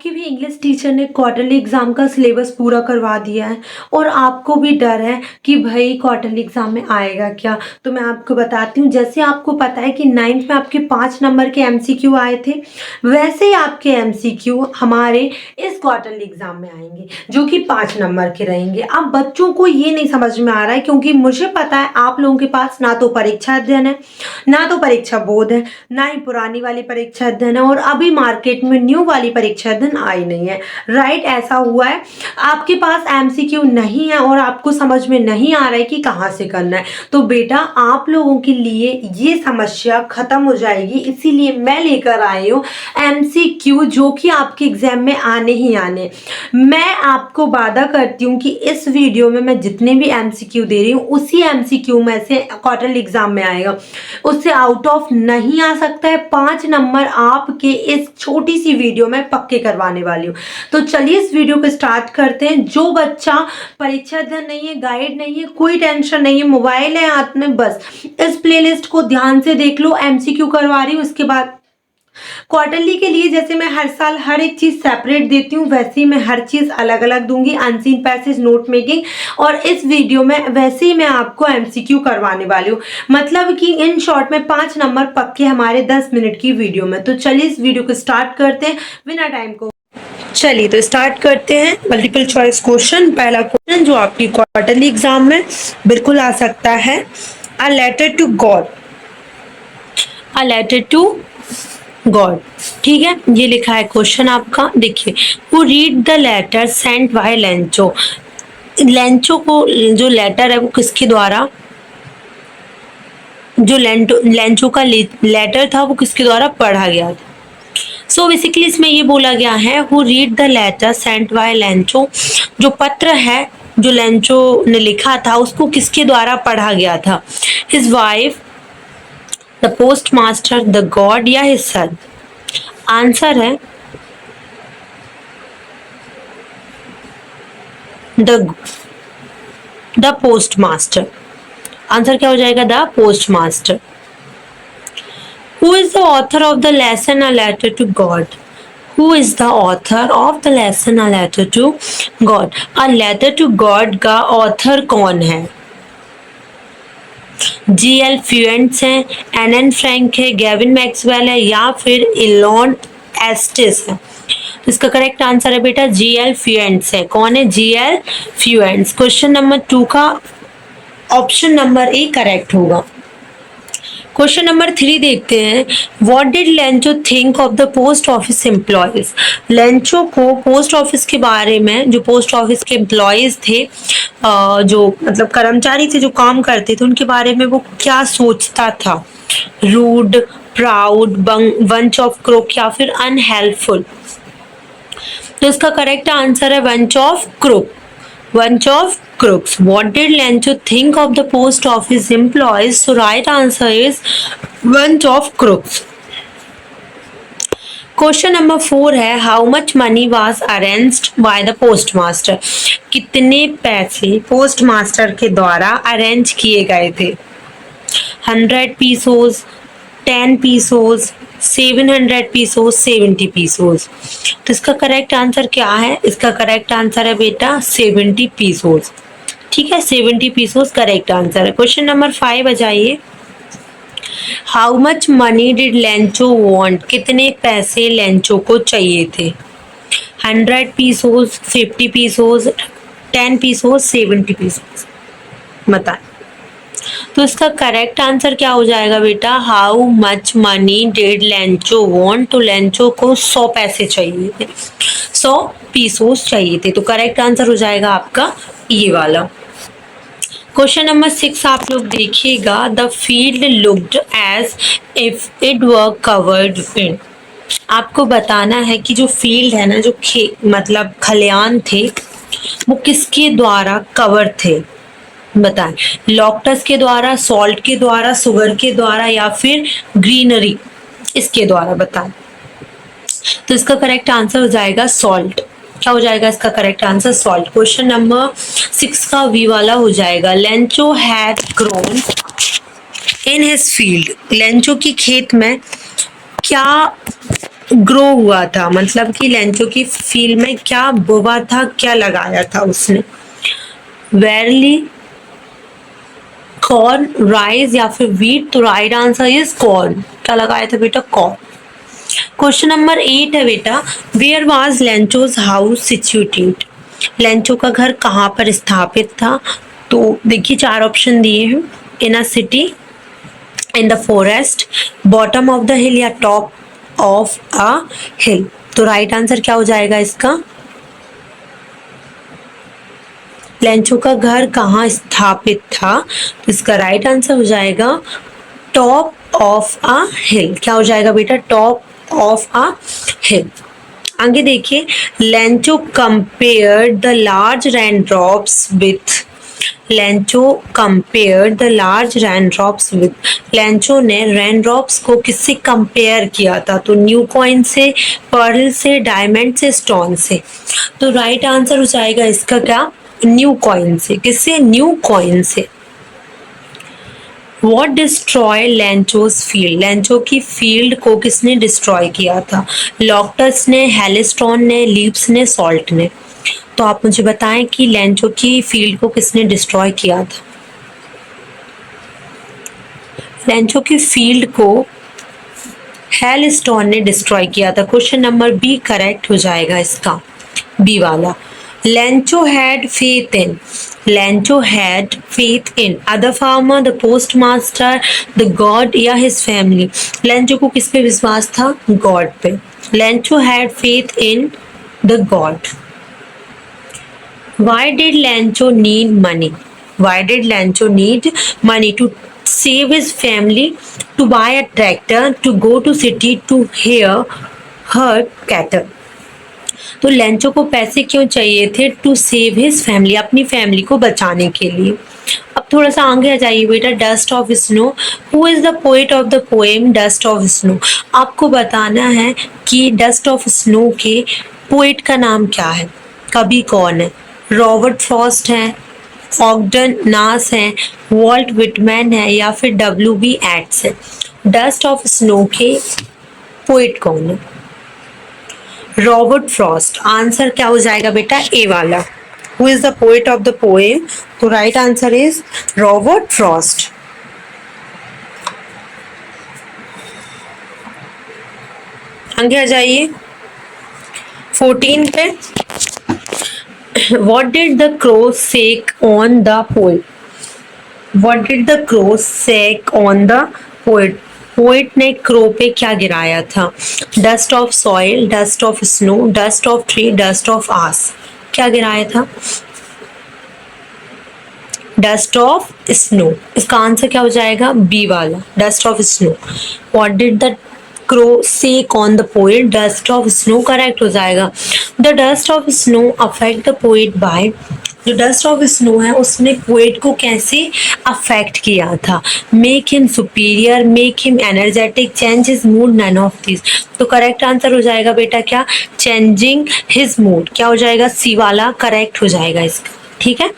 आपके भी English teacher ने क्वार्टरली एग्ज़ाम का सिलेबस पूरा करवा दिया है और आपको भी डर है कि भाई क्वार्टरली एग्ज़ाम में आएगा क्या। तो मैं आपको बताती हूँ, जैसे आपको पता है कि 9th में आपके 5 नंबर के एमसीक्यू आए थे, वैसे ही आपके एमसीक्यू हमारे इस क्वार्टरली एग्ज़ाम में आएंगे जो कि 5 नंबर के रहेंगे। अब बच्चों को ये नहीं समझ में आ रहा है, क्योंकि मुझे पता है आप लोगों के पास ना तो परीक्षा अध्ययन है, ना तो परीक्षा बोध है, ना ही पुरानी वाली परीक्षा अध्ययन है, और अभी मार्केट में न्यू वाली परीक्षा अध्ययन आई नहीं है। राइट, ऐसा हुआ है, आपके पास एमसीक्यू नहीं है और आपको समझ में नहीं आ रहा है कि कहाँ से करना है। तो बेटा आप लोगों के लिए ये समस्या खत्म हो जाएगी, इसीलिए मैं लेकर आई हूँ एमसीक्यू जो कि आपके एग्जाम में आने ही आने। मैं आपको वादा करती हूँ कि इस वीडियो में मैं जितने भी एमसीक्यू दे रही हूँ उसी एमसीक्यू में से क्वार्टरली एग्जाम में आएगा, उससे आउट ऑफ नहीं आ सकता है। 5 नंबर आपके इस छोटी सी वीडियो में पक्के करवाने वाली हूँ। तो चलिए इस वीडियो को स्टार्ट करते हैं। जो बच्चा परीक्षा अध्ययन नहीं है, गाइड नहीं है, कोई टेंशन नहीं है, मोबाइल है हाथ में, बस इस प्लेलिस्ट को ध्यान से देख लो। एमसीक्यू करवा रही हूँ, उसके बाद क्वार्टरली के लिए जैसे मैं हर साल हर एक चीज सेपरेट देती हूँ, वैसे ही मैं हर चीज अलग अलग दूंगी, अनसीन पैसेज, नोट मेकिंग, और इस वीडियो में वैसे ही मैं आपको एमसीक्यू करवाने वाली हूँ। मतलब कि इन शॉर्ट में 5 नंबर पक्के हमारे 10 मिनट की वीडियो में। तो चलिए इस वीडियो को स्टार्ट करते हैं बिना टाइम को। चलिए तो स्टार्ट करते हैं। मल्टीपल चॉइस क्वेश्चन, पहला क्वेश्चन जो आपकी क्वार्टरली एग्जाम में बिल्कुल आ सकता है, a letter to God, a letter to God, ठीक है, ये लिखा है क्वेश्चन आपका। देखिए, वो read the letter sent by Lencho. Lencho को जो लेटर है वो किसके द्वारा, जो लेंचो का लेटर था वो किसके द्वारा पढ़ा गया था। सो बेसिकली इसमें ये बोला गया है, who read the letter sent by Lencho, जो पत्र है जो लेंचो ने लिखा था उसको किसके द्वारा पढ़ा गया था, his wife, the post master, the God, या हिज सन। आंसर है द पोस्ट मास्टर। आंसर क्या हो जाएगा, the post master. Who is the author of the lesson A Letter to God? Who is the author of the lesson A Letter to God? A Letter to God का author कौन है? G.L. फ्यूएंट्स है, Anne Frank है, Gavin Maxwell है, या फिर Elon एस्टिस है। तो इसका करेक्ट आंसर है बेटा G.L. फ्यूएंट्स है। कौन है? G.L. फ्यूएंट्स। क्वेश्चन नंबर 2 का ऑप्शन नंबर ए करेक्ट होगा। क्वेश्चन नंबर 3 देखते हैं, what did Lencho think of the post office employees. Lencho को पोस्ट ऑफिस के बारे में, जो पोस्ट ऑफिस के एम्प्लॉयज थे, जो मतलब कर्मचारी थे जो काम करते थे, उनके बारे में वो क्या सोचता था, rude, proud, bunch of crook, या फिर अनहेल्पफुल। तो इसका करेक्ट आंसर है bunch of crook, bunch of crooks. What did Lencho think of the post office employees? So right answer is bunch of crooks. Question number 4 है, how much money was arranged by the post master. कितने पैसे post master के द्वारा arrange किए गए थे? 100 pesos, 10 pesos, 700 pesos, 70 pesos. तो इसका करेक्ट आंसर क्या है? इसका करेक्ट आंसर है बेटा 70 पीसोज। ठीक है, 70 पीसोज करेक्ट आंसर है। क्वेश्चन नंबर 5 आ जाइए, how much money did Lencho want. कितने पैसे लेंचो को चाहिए थे? 100 पीसोज, 50 पीसोज, 10 पीसोज, 70 पीसोज, बताएं। तो इसका करेक्ट आंसर क्या हो जाएगा बेटा? How much money did Lencho want. तो लेंचो को 100 पैसे चाहिए थे, 100 पीसोस चाहिए थे। तो करेक्ट आंसर हो जाएगा आपका ये वाला। क्वेश्चन नंबर 6 आप लोग देखिएगा, the field looked as if it were covered in. आपको बताना है कि जो फील्ड है ना, जो मतलब खलियान थे, वो किसके द्वारा कवर थे, बताएं। लॉक्टस के द्वारा, सॉल्ट के द्वारा, शुगर के द्वारा, या फिर ग्रीनरी इसके द्वारा, बताएं। तो इसका करेक्ट आंसर हो जाएगा सॉल्ट। क्या हो जाएगा इसका correct answer? Salt. Question number 6 का वी वाला हो जाएगा, Lencho had grown in his field. Lencho की खेत में क्या ग्रो हुआ था, मतलब कि लेंचो की फील्ड में क्या बोवा था, क्या लगाया था उसने। वेरली, कॉर्न, राइस या फिर व्हीट, तो राइट आंसर इज कॉर्न। क्या लगाया था बेटा, कॉर्न। क्वेश्चन नंबर 8 है बेटा, where was Lencho's house situated. Lencho का घर कहाँ पर स्थापित था। तो देखिए 4 ऑप्शन दिए हैं, in a city, in the forest, bottom of the hill या टॉप ऑफ अ हिल। तो राइट आंसर क्या हो जाएगा इसका, लेंचो का घर कहाँ स्थापित था, तो इसका राइट आंसर हो जाएगा टॉप ऑफ अ हिल। क्या हो जाएगा बेटा, टॉप ऑफ अ हिल। आगे देखिए, Lencho compare the large rain drops with, Lencho compare the large rain drops with, Lencho ने रेन ड्रॉप्स को किससे कंपेयर किया था, तो न्यू कॉइन से, पर्ल से, डायमंड से, स्टोन से। तो राइट आंसर हो जाएगा इसका क्या, न्यू कॉइन से। किससे, न्यू कॉइन से। What destroy Lencho's field, Lencho की फील्ड को किसने डिस्ट्रॉय किया था, लॉक्टस ने, हेलिस्टोन ने, लीप्स ने, सॉल्ट ने। तो आप मुझे बताएं कि लेंचो की फील्ड को किसने डिस्ट्रॉय किया था। लेंचो की फील्ड को हेलिस्टोन ने डिस्ट्रॉय किया था। क्वेश्चन नंबर बी करेक्ट हो जाएगा इसका, बी वाला। Lencho had faith in, Lencho had faith in other farmer, the post master, the God या हिज फैमिली। लेंचो को किस पे विश्वास था, गॉड पे। Lencho had faith in the God. Why did Lancho need money? Why did Lancho need money to save his family, to buy a tractor, to go to city, to herd cattle? तो Lencho को पैसे क्यों चाहिए थे, to save his family, अपनी family को बचाने के लिए। अब थोड़ा सा आगे आ जाइए बेटा, dust of snow, who is the poet of the poem dust of snow. आपको बताना है कि डस्ट ऑफ स्नो के पोएट का नाम क्या है, कवि कौन है। रॉबर्ट फ्रॉस्ट है, ऑगडन नास है, वॉल्ट विटमैन है या फिर W.B. एट्स है। डस्ट ऑफ स्नो के पोएट कौन है, रॉबर्ट फ्रॉस्ट। आंसर क्या हो जाएगा बेटा, ए वाला, who is the poet of the poem. तो right answer is Robert Frost. आगे आ जाइए 14 पे, what did the crow say on the poet? What did the crow say on the poet? Poet ने क्रो पे क्या गिराया था, dust of soil, dust of snow, dust of tree, dust of ash. क्या गिराया था, डस्ट ऑफ स्नो। इसका answer क्या हो जाएगा, बी वाला, dust of snow. What did the crow shake on the poet, dust of snow correct हो जाएगा। The dust of snow affect the poet by, जो डस्ट ऑफ स्नो है उसने पोएट को कैसे अफेक्ट किया था, make him superior, make him energetic, change his mood, none of this. तो करेक्ट आंसर हो जाएगा बेटा क्या, चेंजिंग हिज मूड। क्या हो जाएगा, सी वाला करेक्ट हो जाएगा इसका, ठीक है।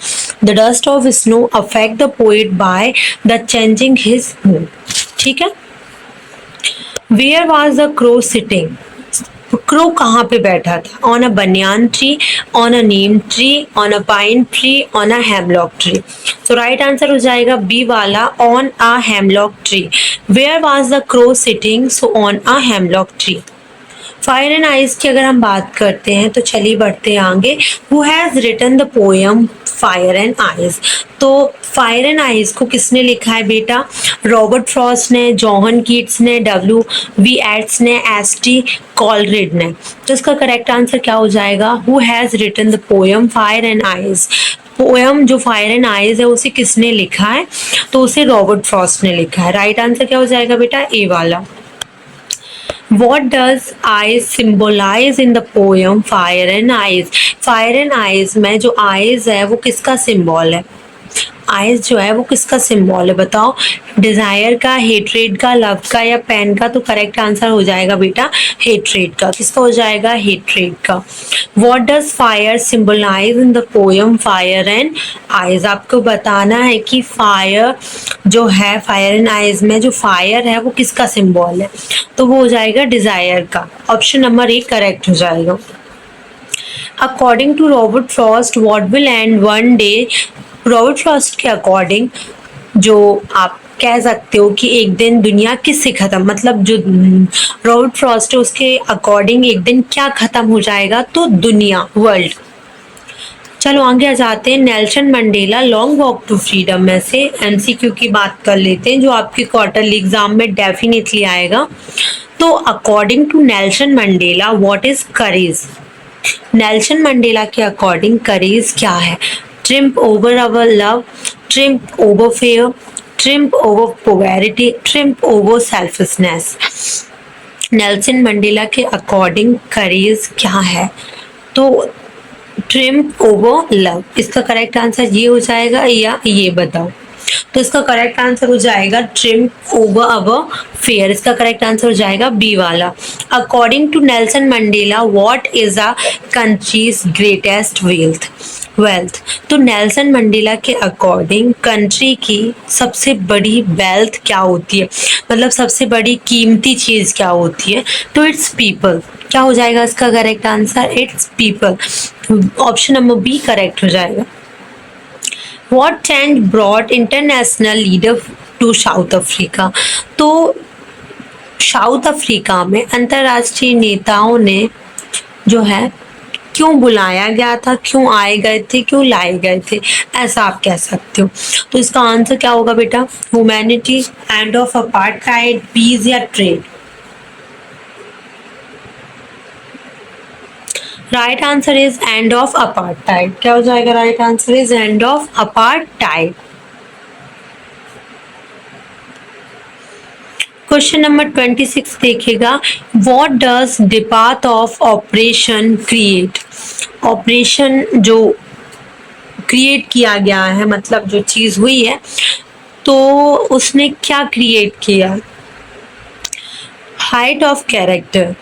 The dust of snow affect the poet by the changing his mood, ठीक है। Where was the crow sitting, crow कहाँ पे बैठा था, on a banyan tree, on a neem tree, on a pine tree, on a hemlock tree. तो right answer हो जाएगा B वाला, on a hemlock tree. Where was the crow sitting, so on a hemlock tree. Fire and ice की अगर हम बात करते हैं तो चलिए बढ़ते हैं आगे। Who has written the poem fire and ice, तो फायर एंड आइज को किसने लिखा है बेटा, रॉबर्ट फ्रॉस्ट ने, जॉन कीट्स ने, W.B. एट्स ने, S.T. कॉलरिड ने। तो इसका करेक्ट आंसर क्या हो जाएगा, who has written the poem fire and ice. Poem जो फायर एंड आइज है उसे किसने लिखा है, तो उसे रॉबर्ट फ्रॉस्ट ने लिखा है। राइट आंसर क्या हो जाएगा बेटा, ए वाला। What does eyes symbolize in the poem Fire and Ice? Fire and Ice में जो eyes है वो किसका सिंबल है, आइज जो है वो किसका सिंबल है बताओ? डिजायर का, हेट्रेड का, लव का या पेन का? तो करेक्ट आंसर हो जाएगा बेटा हेट्रेड का। किसका हो जाएगा? हेट्रेड का। What does fire symbolize in the poem fire and ice? आपको बताना है कि फायर जो है, फायर एंड आइज में जो फायर है वो किसका सिंबल है? तो वो हो जाएगा डिजायर का। ऑप्शन नंबर ए करेक्ट हो जाएगा। According to Robert Frost what will end one day? Robert Frost के अकॉर्डिंग जो आप कह सकते हो कि एक दिन दुनिया किससे खत्म, मतलब जो रॉबर्ट फ्रॉस्ट है उसके अकॉर्डिंग एक दिन क्या खत्म हो जाएगा? तो दुनिया, वर्ल्ड। चलो आगे आ जाते हैं। Nelson Mandela long walk to freedom में से एमसीक्यू की बात कर लेते हैं जो आपके क्वार्टरली एग्जाम में डेफिनेटली आएगा। तो according to Nelson Mandela what is courage? Nelson Mandela के अकॉर्डिंग करेज क्या है? Triumph over our love, triumph over fear, triumph over poverty, triumph over selfishness. Nelson Mandela के अकॉर्डिंग करेज क्या है? तो ट्रिम्प ओवर लव। इसका correct answer ये हो जाएगा या ये बताओ? तो इसका करेक्ट आंसर हो जाएगा ट्रिम्प ओवर अवर फेयर। इसका करेक्ट आंसर हो जाएगा बी वाला। According to Nelson Mandela what is a country's greatest wealth? तो नेल्सन मंडेला के अकॉर्डिंग कंट्री की सबसे बड़ी वेल्थ क्या होती है, मतलब सबसे बड़ी कीमती चीज क्या होती है? तो इट्स पीपल। क्या हो जाएगा इसका correct answer? It's people. Option number B correct हो जाएगा। What change brought international leader to South Africa? तो साउथ अफ्रीका में अंतर्राष्ट्रीय नेताओं ने जो है क्यों बुलाया गया था, क्यों आए गए थे, क्यों लाए गए थे, ऐसा आप कह सकते हो। तो इसका आंसर क्या होगा बेटा? Humanity, end of apartheid, peace या trade? Right answer is end of apartheid. क्या हो जाएगा? Right answer is end of apartheid. Question number 26 देखिएगा। What does depart of operation create? Operation जो क्रिएट किया गया है, मतलब जो चीज हुई है, तो उसने क्या क्रिएट किया? Height of character.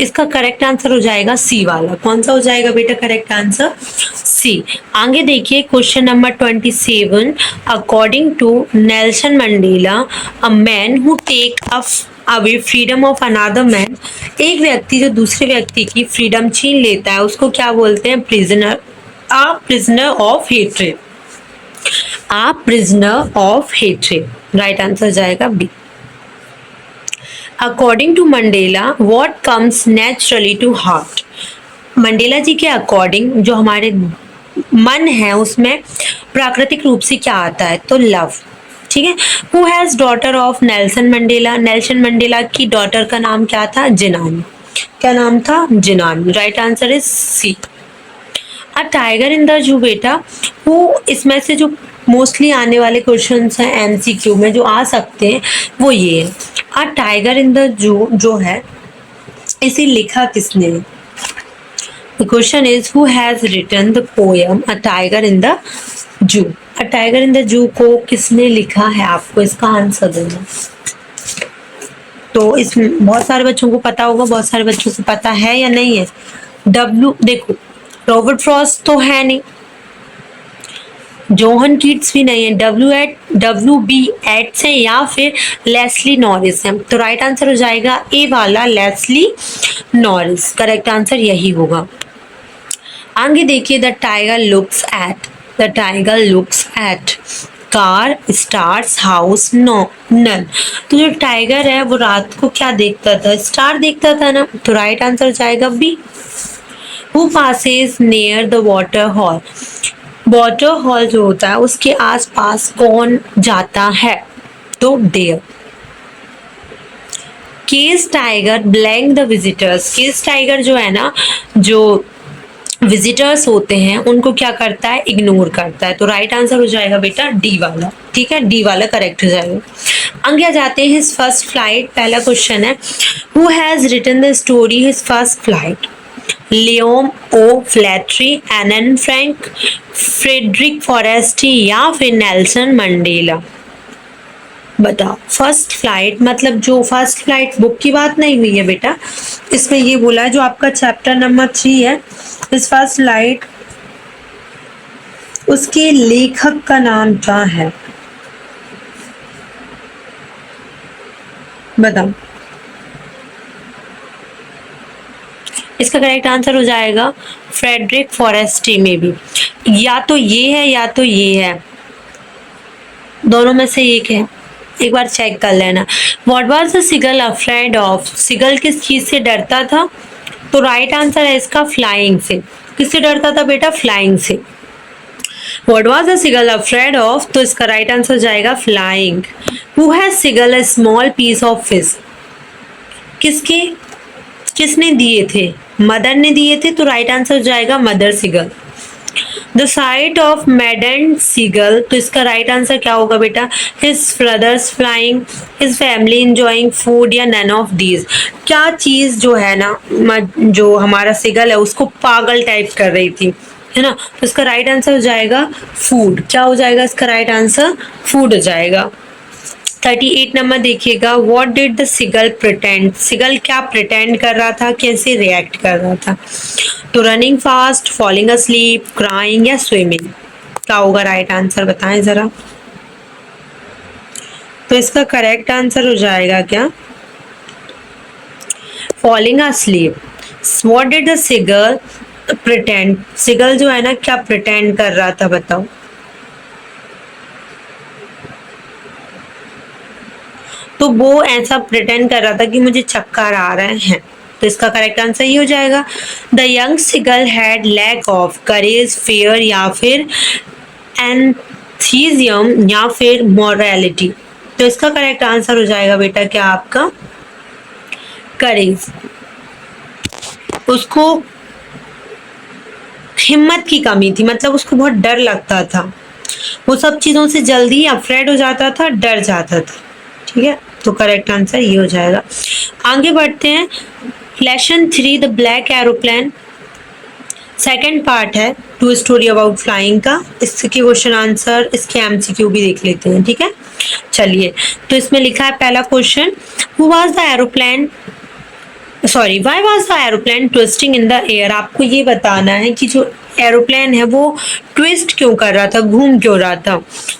इसका करेक्ट आंसर हो जाएगा सी वाला। कौन सा हो जाएगा बेटा करेक्ट आंसर? सी। आगे देखिए question number 27। According to Nelson Mandela a man who take away freedom of another man, एक व्यक्ति जो दूसरे व्यक्ति की फ्रीडम छीन लेता है उसको क्या बोलते हैं? Prisoner. A prisoner of hatred. A prisoner of hatred. Right answer जाएगा B. According to Mandela what comes naturally to heart? Mandela ji के अकॉर्डिंग जो हमारे मन है उसमें प्राकृतिक रूप से क्या आता है? तो लव। ठीक है। Who has daughter of Nelson Mandela? Nelson Mandela की डॉटर का नाम क्या था? जिनानी। क्या नाम था? Zenani. Right answer is C. A tiger in the zoo बेटा, वो इसमें से जो मोस्टली आने वाले क्वेश्चंस हैं एमसीक्यू में जो आ सकते हैं वो ये है। अ टाइगर इन द जू जो है इसे लिखा किसने? The question is who has written the poem a tiger in the zoo? A tiger in the जू को किसने लिखा है? आपको इसका आंसर देना। तो इसमें बहुत सारे बच्चों को पता होगा, बहुत सारे बच्चों को पता है या नहीं है? डब्ल्यू, देखो रॉबर्ट फ्रॉस्ट तो है नहीं, जोहन कीट्स भी नहीं है, WB येट्स है या फिर लेस्ली नॉरिस है। तो राइट आंसर हो जाएगा ए वाला, लेस्ली नॉरिस। करेक्ट आंसर यही होगा। आगे देखिए the tiger looks at car, stars, house, no none. तो जो टाइगर है वो रात को क्या देखता था? स्टार देखता था ना। तो राइट आंसर हो जाएगा B. Who passes near the water hole? Water hole जो होता है उसके आसपास कौन जाता है? तो there. Caged tiger blank the visitors. Caged tiger जो है ना, जो विजिटर्स होते हैं उनको क्या करता है? इग्नोर करता है। तो राइट आंसर हो जाएगा बेटा डी वाला। ठीक है, डी वाला करेक्ट हो जाएगा। आगे आ जाते हैं हिज फर्स्ट फ्लाइट। पहला क्वेश्चन है who has written the story his first flight? Liam O'Flaherty, Anne Frank, Frederick Forsyth या फिर नेल्सन मंडेला? बताओ। फर्स्ट फ्लाइट मतलब जो फर्स्ट फ्लाइट बुक की बात नहीं हुई है बेटा, इसमें ये बोला है जो आपका चैप्टर नंबर 3 है, इस फर्स्ट फ्लाइट उसके लेखक का नाम क्या है? बताओ। इसका करेक्ट आंसर हो जाएगा फ्रेडरिक फॉरेस्टी में भी। या तो ये है या तो ये है, दोनों में से एक है, एक बार चेक कर लेना। What was the seagull afraid of? Seagull किस चीज से डरता था? तो राइट आंसर है इसका फ्लाइंग से। किससे डरता था बेटा? फ्लाइंग से। What was the seagull afraid of? तो इसका राइट आंसर हो जाएगा flying. Who has seagull a small piece of fish? किसके किसने दिए थे? मदर ने दिए थे, तो राइट आंसर हो जाएगा mother seagull. The sight of maiden seagull, तो इसका राइट आंसर क्या होगा बेटा? His brothers flying, his family enjoying food, या नन ऑफ दीज? क्या चीज जो है ना, जो हमारा सिगल है उसको पागल टाइप कर रही थी, है ना? तो इसका राइट आंसर हो जाएगा फूड। क्या हो जाएगा इसका राइट आंसर? फूड हो जाएगा। 38 नंबर देखिएगा। What did the seagull pretend? Seagull क्या प्रिटेंड कर रहा था, कैसे रिएक्ट कर रहा था? तो running fast, falling asleep, crying या स्विमिंग? क्या होगा राइट आंसर बताएं जरा। तो इसका करेक्ट आंसर हो जाएगा क्या? Falling asleep. What did the seagull pretend? Seagull जो है ना क्या प्रिटेंड कर रहा था बताओ। तो वो ऐसा प्रिटेंड कर रहा था कि मुझे चक्कर आ रहे हैं, तो इसका करेक्ट आंसर ये हो जाएगा। The young seagull had lack of courage, fear या फिर एंथीजियम या फिर मोरालिटी? तो इसका करेक्ट आंसर हो जाएगा बेटा क्या आपका? करेज। उसको हिम्मत की कमी थी, मतलब उसको बहुत डर लगता था, वो सब चीजों से जल्दी अफ्रेड हो जाता था, डर जाता था। ठीक है, तो करेक्ट आंसर ये हो जाएगा। आगे बढ़ते हैं। Lesson 3 the black aeroplane, second part है टू स्टोरी अबाउट फ्लाइंग का। इसके क्वेश्चन आंसर, इसके एमसीक्यू भी देख लेते हैं। ठीक है, चलिए। तो इसमें लिखा है पहला question, who was the aeroplane, sorry why was the aeroplane twisting in the air? आपको ये बताना है कि जो एरोप्लेन है वो ट्विस्ट क्यों कर रहा था, घूम क्यों रहा था?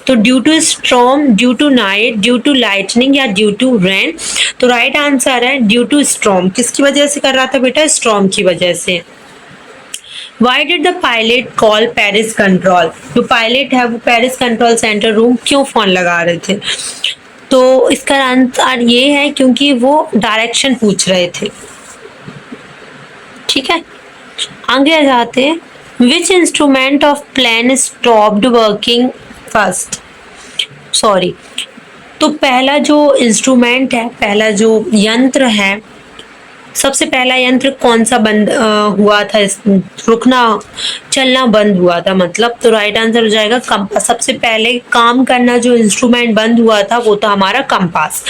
तो due to storm, due to night, due to lightning या ड्यू टू रेन? तो राइट आंसर है ड्यू टू स्टॉर्म। किसकी वजह से कर रहा था बेटा? स्टॉर्म की वजह से। Why did the pilot call Paris control? जो पायलट है वो पेरिस कंट्रोल सेंटर रूम क्यों फोन लगा रहे थे? तो इसका आंसर ये है क्योंकि वो डायरेक्शन पूछ रहे थे। ठीक है, आगे आ जाते हैं। Which instrument of plane stopped working first? Sorry, तो पहला जो इंस्ट्रूमेंट है, पहला जो यंत्र है, सबसे पहला यंत्र कौन सा बंद हुआ था, रुकना, चलना बंद हुआ था मतलब? तो राइट आंसर हो जाएगा कंपास। सबसे पहले काम करना जो इंस्ट्रूमेंट बंद हुआ था वो था हमारा compass.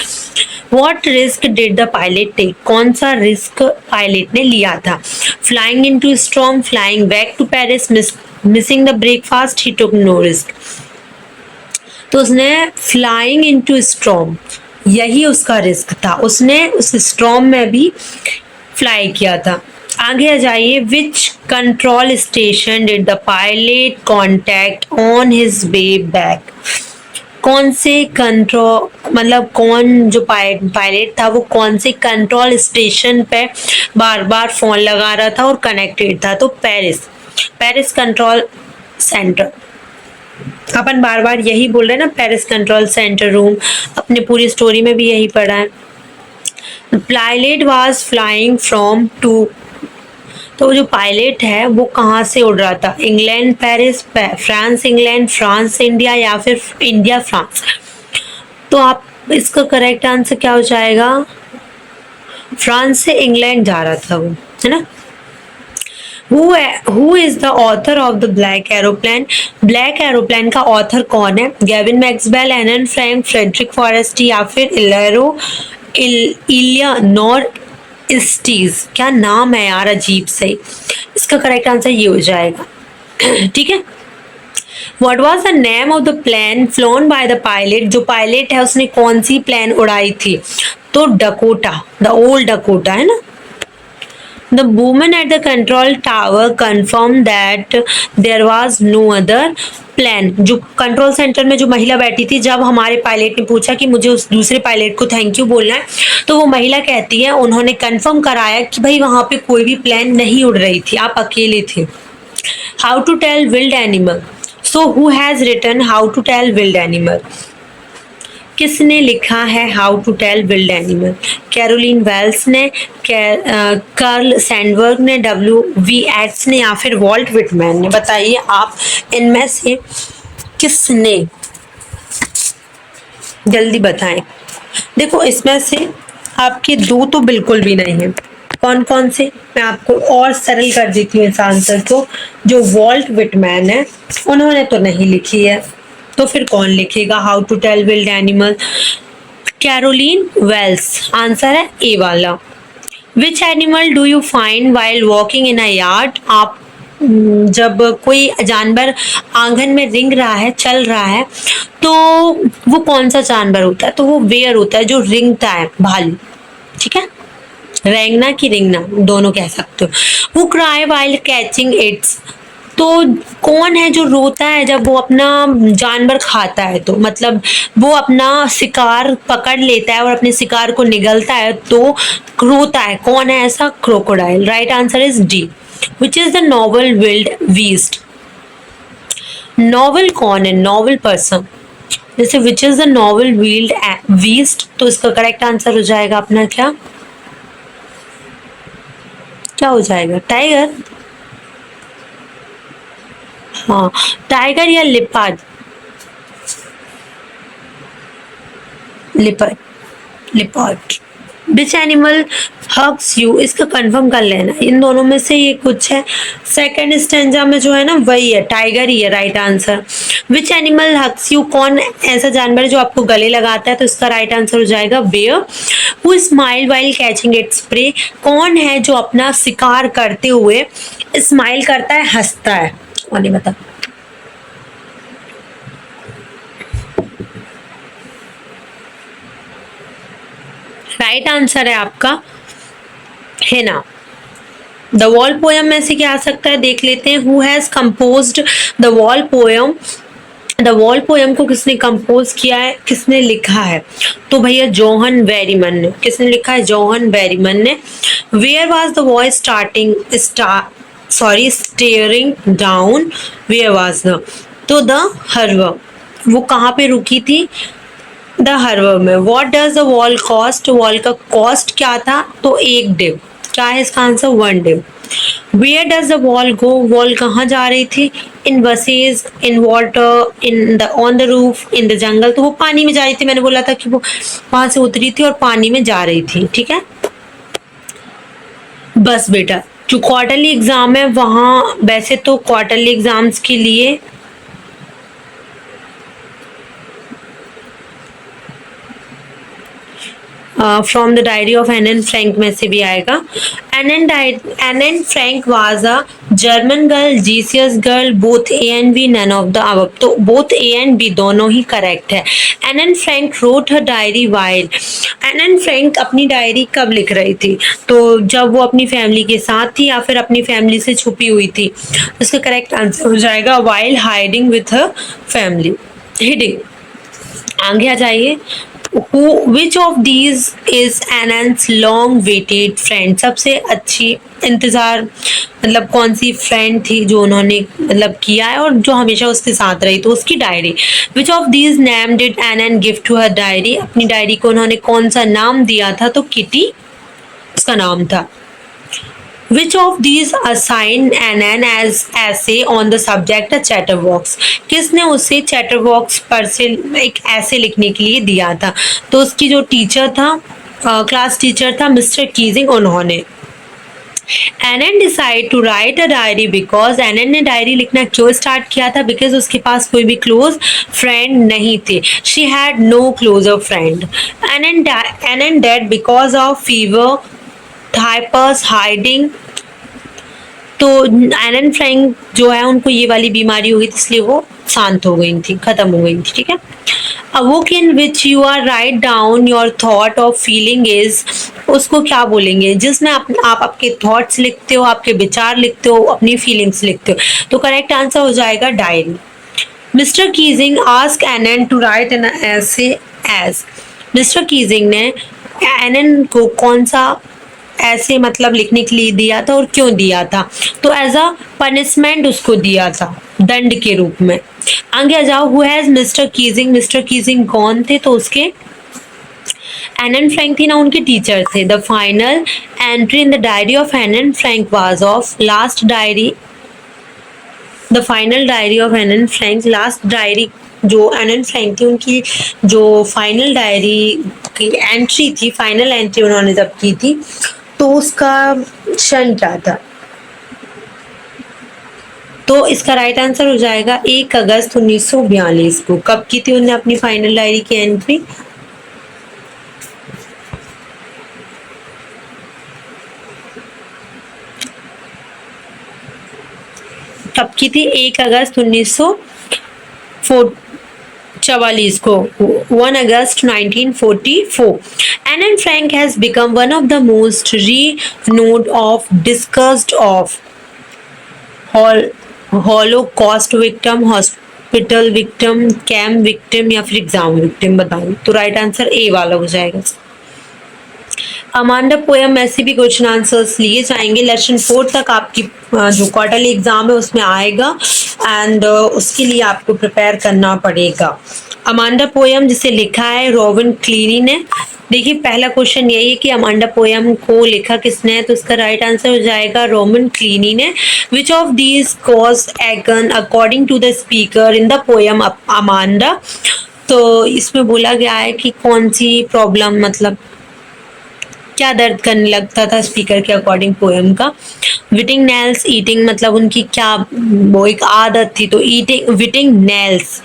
What risk did the pilot take? कौन सा रिस्क पायलट ने लिया था? Flying into storm, flying back to Paris, missing the breakfast, he took no risk. तो उसने फ्लाइंग इनटू स्टॉर्म, यही उसका रिस्क था, उसने उस स्टॉर्म में भी फ्लाई किया था। आगे आ जाइए। Which control station did the pilot contact on his way back? कौन से कंट्रोल, मतलब कौन जो पायलट था वो कौन से कंट्रोल स्टेशन पे बार बार फोन लगा रहा था और कनेक्टेड था? तो पेरिस कंट्रोल सेंटर। अपन बार बार यही बोल रहे हैं ना, पेरिस कंट्रोल सेंटर रूम, अपने पूरी स्टोरी में भी यही पढ़ा है। Pilot was flying from to, तो जो पायलट है वो कहाँ से उड़ रहा था? England Paris, France England, France India या फिर इंडिया फ्रांस? तो आप इसका करेक्ट आंसर क्या हो जाएगा? फ्रांस से इंग्लैंड जा रहा था वो, है ना? Who is the author of the Black Aeroplane? Black aeroplane का ऑथर कौन है? Gavin Maxwell, Anne Frank, Frederick Forsyth या फिर इलियानोर स्टीज, क्या नाम है यार अजीब से। इसका करेक्ट आंसर ये हो जाएगा। ठीक है। What was the name of the plane flown by the pilot? जो पायलट है उसने कौन सी प्लेन उड़ाई थी? तो डकोटा, द ओल्ड डकोटा है ना। The woman at the control tower confirmed that there was no other plan. जो कंट्रोल सेंटर में जो महिला बैठी थी, जब हमारे पायलट ने पूछा कि मुझे उस दूसरे पायलट को थैंक यू बोलना है, तो वो महिला कहती है उन्होंने कंफर्म कराया कि भाई वहां पे कोई भी प्लेन नहीं उड़ रही थी, आप अकेले थे। How to tell wild animal, so who has written how to tell wild animal? किसने लिखा है how to tell wild animal? Carolyn Wells ने, कार्ल सैंडबर्ग ने, W.V. एट्स ने, या फिर वॉल्ट विटमैन ने? बताइए आप इनमें से किसने, जल्दी बताएं। देखो इसमें से आपके दो तो बिल्कुल भी नहीं है। कौन कौन से, मैं आपको और सरल कर देती हूँ इस आंसर को। जो वॉल्ट विटमैन है उन्होंने तो नहीं लिखी है, तो फिर कौन लिखेगा how to tell wild animal? Carolyn Wells, answer है ए वाला। Which animal do you find while walking in a yard? आप जब कोई जानवर आंगन में रेंग रहा है, चल रहा है, तो वो कौन सा जानवर होता है? तो वो बेयर होता है, जो रेंगता है, भालू। ठीक है, रेंगना की रेंगना दोनों कह सकते हो। वो क्राई वाइल कैचिंग इट्स, तो कौन है जो रोता है जब वो अपना जानवर खाता है? तो मतलब वो अपना शिकार पकड़ लेता है और अपने शिकार को निगलता है तो रोता है, कौन है ऐसा? Crocodile. Right answer is D. Which is the novel wild beast? Novel कौन है? Novel person. जैसे which is the novel wild beast, तो इसका करेक्ट आंसर हो जाएगा अपना क्या क्या हो जाएगा? टाइगर। हाँ, टाइगर या लिपार्ड? लिपार्ड, लिपार्ड। विच एनिमल हग्स यू, इसका कंफर्म कर लेना, इन दोनों में से ये कुछ है। सेकंड स्टेंजा में जो है ना वही है, टाइगर ही है right answer. Which animal hugs you, कौन ऐसा जानवर है जो आपको गले लगाता है? तो इसका राइट आंसर हो जाएगा bear. Who smile while catching its prey, कौन है जो अपना शिकार करते हुए स्माइल करता है, हंसता है? कौन है बता? राइट आंसर है आपका है ना। द वॉल पोयम में से क्या आ सकता है देख लेते हैं। Who has composed the wall poem, the wall poem को किसने कंपोज किया है, किसने लिखा है? तो भैया जोहन वेरीमन ने। किसने लिखा है? जोहन वेरीमन ने। Where was the voice staring down, where was the, तो द हर्वर, वो कहाँ पे रुकी थी? द हर्वर में। What does the wall cost, wall का कॉस्ट क्या था? तो एक डिव। क्या है इसका आंसर? 1 डिव। Where does the wall go, wall कहाँ जा रही थी? In buses, in water, in the on the roof, in the jungle, तो वो पानी में जा रही थी। मैंने बोला था कि वो वहां से उतरी थी और पानी में जा रही थी। ठीक है, बस बेटा जो क्वार्टरली एग्जाम है वहाँ, वैसे तो क्वार्टरली एग्जाम्स के लिए from the diary of Anne Anne Frank में से भी आएगा। Anne Anne Frank was a German girl, Jewish girl, both A and B, none of the above, तो बोथ ए एंड बी दोनों ही करेक्ट है। Anne Anne Frank wrote her diary while, Anne Anne Frank अपनी diary कब लिख रही थी? तो जब वो अपनी फैमिली के साथ थी या फिर अपनी फैमिली से छुपी हुई थी? इसका करेक्ट आंसर हो जाएगा while hiding with her family, heading. आगे आ जाइए। Which of these is Ann's long waited friend? सबसे अच्छी इंतजार मतलब कौन सी फ्रेंड थी जो उन्होंने मतलब किया है और जो हमेशा उसके साथ रही? तो उसकी diary. Which of these name did Ann give to her diary? अपनी डायरी को उन्होंने कौन सा नाम दिया था? तो किटी उसका नाम था। Which of these assigned Ann as essay on the subject a chatterbox? किसने उसे चैटरबॉक्स पर से एक ऐसे लिखने के लिए दिया था? तो उसकी जो टीचर था, क्लास टीचर था मिस्टर कीजिंग, उन्होंने। Anne decide to write a diary because, Anne ने डायरी लिखना क्यों स्टार्ट किया था? बिकॉज उसके पास कोई भी क्लोज फ्रेंड नहीं थे। She had no closer friend. Anne dead because of fever hypers hiding. तो एनन फ्रैंक जो है उनको ये वाली बीमारी हुई थी, इसलिए वो शांत हो गई थी, खत्म हो गई थी, ठीक है। A book in which you are write down your thought और फीलिंग इज, उसको क्या बोलेंगे, जिसमें आप आपके थॉट्स लिखते हो, आपके विचार लिखते हो, अपनी फीलिंग्स लिखते हो। तो करेक्ट आंसर हो जाएगा diary. Mister Keesing ask Anne to write an essay as, mister Keesing ने एनन को कौन सा ऐसे मतलब लिखने के लिए दिया था और क्यों दिया था? तो एज अ पनिशमेंट उसको दिया था, दंड के रूप में। आगे आ जाओ, who has mister Keesing, mister Keesing कौन थे? तो उसके एनन फ्रैंक थी ना, उनके टीचर थे। The final entry in the diary of Anne Frank was of last diary, the final diary of Anne Frank, last diary जो एनन फ्रैंक थी उनकी जो फाइनल डायरी की एंट्री थी, फाइनल एंट्री उन्होंने जब की थी, तो उसका सन क्या था? तो इसका राइट आंसर हो जाएगा 1 अगस्त 1942 को। कब की थी उन्होंने अपनी फाइनल डायरी की एंट्री? कब की थी? 1 अगस्त 1944 को, 1 अगस्त 1944। Anne Frank has become one of the most renowned of discussed of Holocaust victim, hospital victim, camp victim या फिर एग्जाम विक्टिम, बताओ। तो राइट आंसर ए वाला हो जाएगा। अमांडा पोयम में से भी क्वेश्चन आंसर्स लिए जाएंगे। लेसन 4 तक आपकी जो क्वार्टरली एग्जाम है उसमें आएगा, एंड उसके लिए आपको प्रिपेयर करना पड़ेगा। अमांडा पोयम जिसे लिखा है रोबिन क्लीनी ने। देखिए पहला क्वेश्चन यही है कि अमांडा पोयम को लिखा किसने है, तो इसका राइट आंसर हो जाएगा रोबिन क्लीनी ने। Which of these cause again according to the speaker in the poem Amanda. तो इसमें बोला गया है कि कौन सी प्रॉब्लम, मतलब क्या दर्द करने लगता था स्पीकर के अकॉर्डिंग पोएम का। विटिंग नेल्स, ईटिंग मतलब उनकी क्या वो एक आदत थी, तो eating biting nails,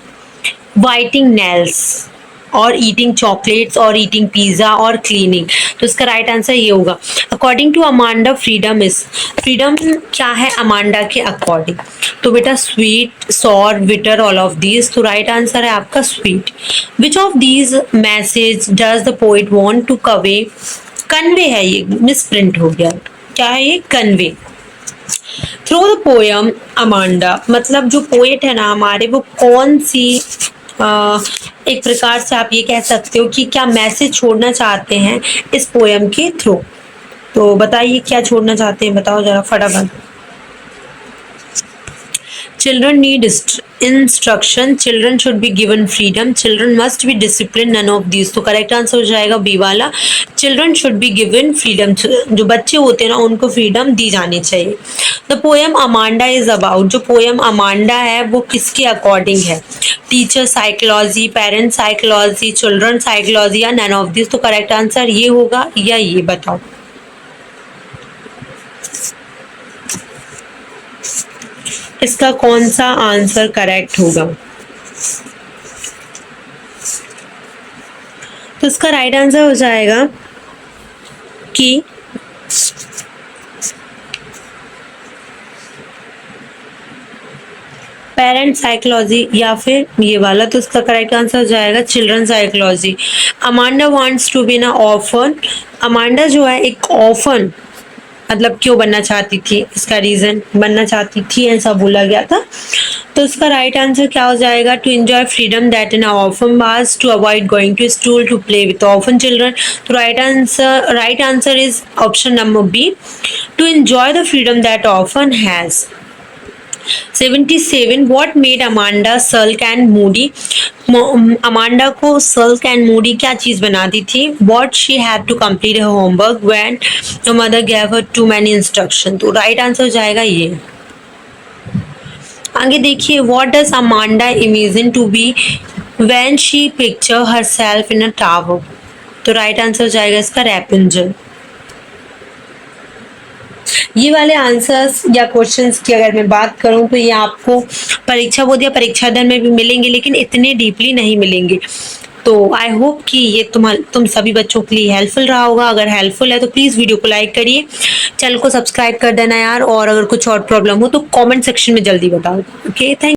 biting nails, और ईटिंग चॉकलेट्स, और ईटिंग पिज्जा, और क्लीनिंग। तो इसका राइट आंसर ये होगा। According to Amanda freedom is, freedom क्या है अमांडा के अकॉर्डिंग? तो बेटा sweet, sour, bitter, all of these. तो राइट आंसर है आपका sweet. Which of these message does the poet want to convey है, ये मिस प्रिंट हो गया, क्या है ये? Convey. Through the poem Amanda, मतलब जो पोएट है ना हमारे, वो कौन सी एक प्रकार से आप ये कह सकते हो कि क्या मैसेज छोड़ना चाहते हैं इस पोयम के थ्रू। तो बताइए क्या छोड़ना चाहते हैं, बताओ जरा फटाफट। Children need instruction, children should be given freedom, children must be disciplined, none of these। तो करेक्ट आंसर हो जाएगा बी वाला, children should be given freedom, जो बच्चे होते हैं ना उनको फ्रीडम दी जानी चाहिए। The poem Amanda is about, जो पोएम अमांडा है वो किसके अकॉर्डिंग है? Teacher psychology, parent psychology, children psychology, या नन ऑफ दिस। तो करेक्ट आंसर ये होगा या ये, बताओ। इसका कौन सा आंसर करेक्ट होगा? तो इसका राइट आंसर हो जाएगा कि पेरेंट साइकोलॉजी या फिर ये वाला। तो इसका करेक्ट आंसर हो जाएगा children psychology. Amanda wants to be an orphan, Amanda जो है एक ऑर्फन मतलब क्यों बनना चाहती थी, इसका रीजन बनना चाहती थी ऐसा बोला गया था। तो इसका राइट आंसर क्या हो जाएगा? To enjoy freedom that an orphan was, to avoid going to school, to play with orphan children. तो right answer is option number B, to enjoy the freedom that orphan has. 77 what made Amanda sulk and moody, Amanda को sulk and moody क्या चीज बनाती थी? What she had to complete her homework when her mother gave her too many instruction। तो right answer हो जाएगा ये। आगे देखिए, what does Amanda imagine to be when she picture herself in a tower. तो राइट आंसर हो जाएगा इसका रैपुंजल। ये वाले आंसर्स या क्वेश्चंस की अगर मैं बात करूं तो ये आपको परीक्षा बोर्ड या परीक्षा दल में भी मिलेंगे, लेकिन इतने डीपली नहीं मिलेंगे। तो आई होप कि ये तुम सभी बच्चों के लिए हेल्पफुल रहा होगा। अगर हेल्पफुल है तो प्लीज़ वीडियो को लाइक करिए, चैनल को सब्सक्राइब कर देना यार, और अगर कुछ और प्रॉब्लम हो तो कमेंट सेक्शन में जल्दी बताओ। Okay, thank